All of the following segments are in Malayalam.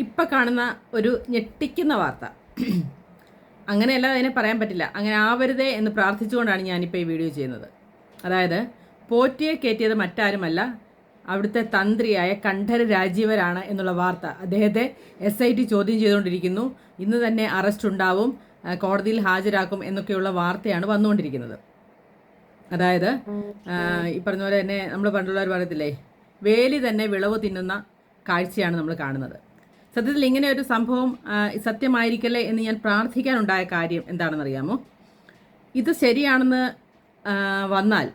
ഇപ്പം കാണുന്ന ഒരു ഞെട്ടിക്കുന്ന വാർത്ത. അങ്ങനെയല്ല അതിനെ പറയാൻ പറ്റില്ല. അങ്ങനെ ആവരുതേ എന്ന് പ്രാർത്ഥിച്ചുകൊണ്ടാണ് ഞാനിപ്പോൾ ഈ വീഡിയോ ചെയ്യുന്നത്. അതായത് പോറ്റിയെ കയറ്റിയത് മറ്റാരുമല്ല, അവിടുത്തെ തന്ത്രിയായ കണ്ഠര രാജീവരാണ് എന്നുള്ള വാർത്ത. അദ്ദേഹത്തെ SIT ചോദ്യം ചെയ്തുകൊണ്ടിരിക്കുന്നു. ഇന്ന് തന്നെ അറസ്റ്റ് ഉണ്ടാവും, കോടതിയിൽ ഹാജരാക്കും എന്നൊക്കെയുള്ള വാർത്തയാണ് വന്നുകൊണ്ടിരിക്കുന്നത്. അതായത് ഈ പറഞ്ഞ പോലെ തന്നെ നമ്മൾ പണ്ടുള്ളവർ പറയത്തില്ലേ, വേലി തന്നെ വിളവ് തിന്നുന്ന കാഴ്ചയാണ് നമ്മൾ കാണുന്നത്. സത്യത്തിൽ ഇങ്ങനെ ഒരു സംഭവം സത്യമായിരിക്കല്ലേ എന്ന് ഞാൻ പ്രാർത്ഥിക്കാനുണ്ടായ കാര്യം എന്താണെന്നറിയാമോ? ഇത് ശരിയാണെന്ന് വന്നാൽ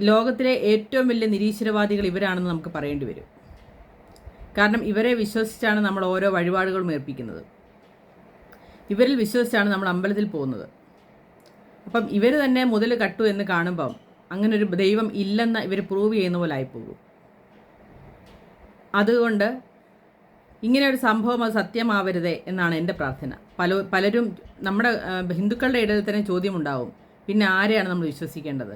ലോകത്തിലെ ഏറ്റവും വലിയ നിരീശ്വരവാദികൾ ഇവരാണെന്ന് നമുക്ക് പറയേണ്ടി വരും. കാരണം ഇവരെ വിശ്വസിച്ചാണ് നമ്മൾ ഓരോ വഴിപാടുകളും ഏർപ്പിക്കുന്നത്. ഇവരിൽ വിശ്വസിച്ചാണ് നമ്മൾ അമ്പലത്തിൽ പോകുന്നത്. അപ്പം ഇവർ തന്നെ മുതൽ കട്ടു എന്ന് കാണുമ്പം അങ്ങനൊരു ദൈവം ഇല്ലെന്ന് ഇവർ പ്രൂവ് ചെയ്യുന്ന പോലെ ആയിപ്പോകും. അതുകൊണ്ട് ഇങ്ങനെ ഒരു സംഭവം അത് സത്യമാവരുതേ എന്നാണ് എൻ്റെ പ്രാർത്ഥന. പലരും നമ്മുടെ ഹിന്ദുക്കളുടെ ഇടയിൽ തന്നെ ചോദ്യമുണ്ടാവും, പിന്നെ ആരെയാണ് നമ്മൾ വിശ്വസിക്കേണ്ടത്?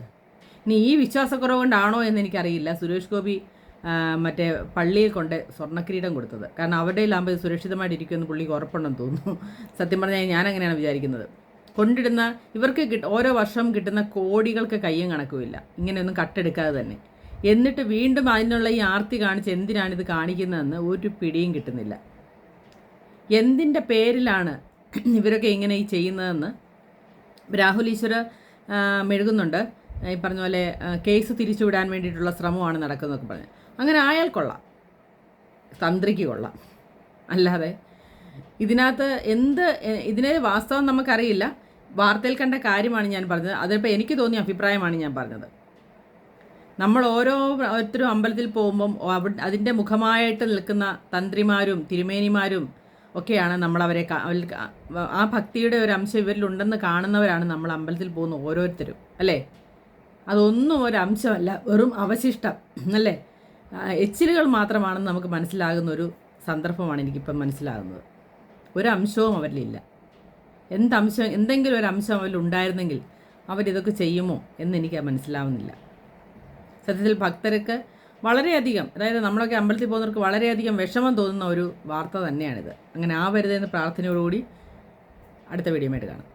ഇനി ഈ വിശ്വാസക്കുറവ് കൊണ്ടാണോ എന്ന് എനിക്കറിയില്ല സുരേഷ് ഗോപി മറ്റേ പള്ളിയിൽ കൊണ്ട് സ്വർണ്ണക്കിരീടം കൊടുത്തത്. കാരണം അവരുടെ ലാമ്പ് സുരക്ഷിതമായിട്ടിരിക്കുമെന്ന് പുള്ളിക്ക് ഉറപ്പുണ്ടെന്ന് തോന്നുന്നു. സത്യം പറഞ്ഞാൽ ഞാൻ അങ്ങനെയാണ് വിചാരിക്കുന്നത്. കൊണ്ടിടുന്ന ഇവർക്ക് ഓരോ വർഷം കിട്ടുന്ന കോടികൾക്ക് കയ്യും കണക്കുമില്ല, ഇങ്ങനെയൊന്നും കട്ടെടുക്കാതെ തന്നെ. എന്നിട്ട് വീണ്ടും അതിനുള്ള ഈ ആർത്തി കാണിച്ച് എന്തിനാണിത് കാണിക്കുന്നതെന്ന് ഒരു പിടിയും കിട്ടുന്നില്ല. എന്തിൻ്റെ പേരിലാണ് ഇവരൊക്കെ ഇങ്ങനെ ഈ ചെയ്യുന്നതെന്ന് രാഹുൽ ഈശ്വർ മെഴുകുന്നുണ്ട്. ഈ പറഞ്ഞ പോലെ കേസ് തിരിച്ചുവിടാൻ വേണ്ടിയിട്ടുള്ള ശ്രമമാണ് നടക്കുന്നതൊക്കെ പറഞ്ഞ്. അങ്ങനെ ആയാൽ കൊള്ളാം, തന്ത്രിക്ക് കൊള്ളാം. അല്ലാതെ ഇതിനകത്ത് ഇതിനെ വാസ്തവം നമുക്കറിയില്ല. വാർത്തയിൽ കണ്ട കാര്യമാണ് ഞാൻ പറഞ്ഞത്. അതിപ്പോൾ എനിക്ക് തോന്നിയ അഭിപ്രായമാണ് ഞാൻ പറഞ്ഞത്. നമ്മൾ ഓരോരുത്തരും അമ്പലത്തിൽ പോകുമ്പം അതിൻ്റെ മുഖമായിട്ട് നിൽക്കുന്ന തന്ത്രിമാരും തിരുമേനിമാരും ഒക്കെയാണ് നമ്മളവരെ ആ ഭക്തിയുടെ ഒരു അംശം ഇവരിലുണ്ടെന്ന് കാണുന്നവരാണ് നമ്മൾ അമ്പലത്തിൽ പോകുന്ന ഓരോരുത്തരും, അല്ലേ? അതൊന്നും ഒരംശമല്ല, വെറും അവശിഷ്ടം, അല്ലേ? എച്ചിലുകൾ മാത്രമാണെന്ന് നമുക്ക് മനസ്സിലാകുന്ന ഒരു സന്ദർഭമാണ് എനിക്കിപ്പം മനസ്സിലാകുന്നത്. ഒരംശവും അവരിലില്ല. എന്തെങ്കിലും ഒരു അംശം അവരിലുണ്ടായിരുന്നെങ്കിൽ അവരിതൊക്കെ ചെയ്യുമോ എന്നെനിക്ക് മനസ്സിലാവുന്നില്ല. സത്യത്തിൽ ഭക്തർക്ക് വളരെയധികം, അതായത് നമ്മളൊക്കെ അമ്പലത്തിൽ പോകുന്നവർക്ക് വളരെയധികം വിഷമം തോന്നുന്ന ഒരു വാർത്ത തന്നെയാണിത്. അങ്ങനെ ആവരുതെന്ന് പ്രാർത്ഥനയോടുകൂടി അടുത്ത വീഡിയോയുമായിട്ട് കാണാം.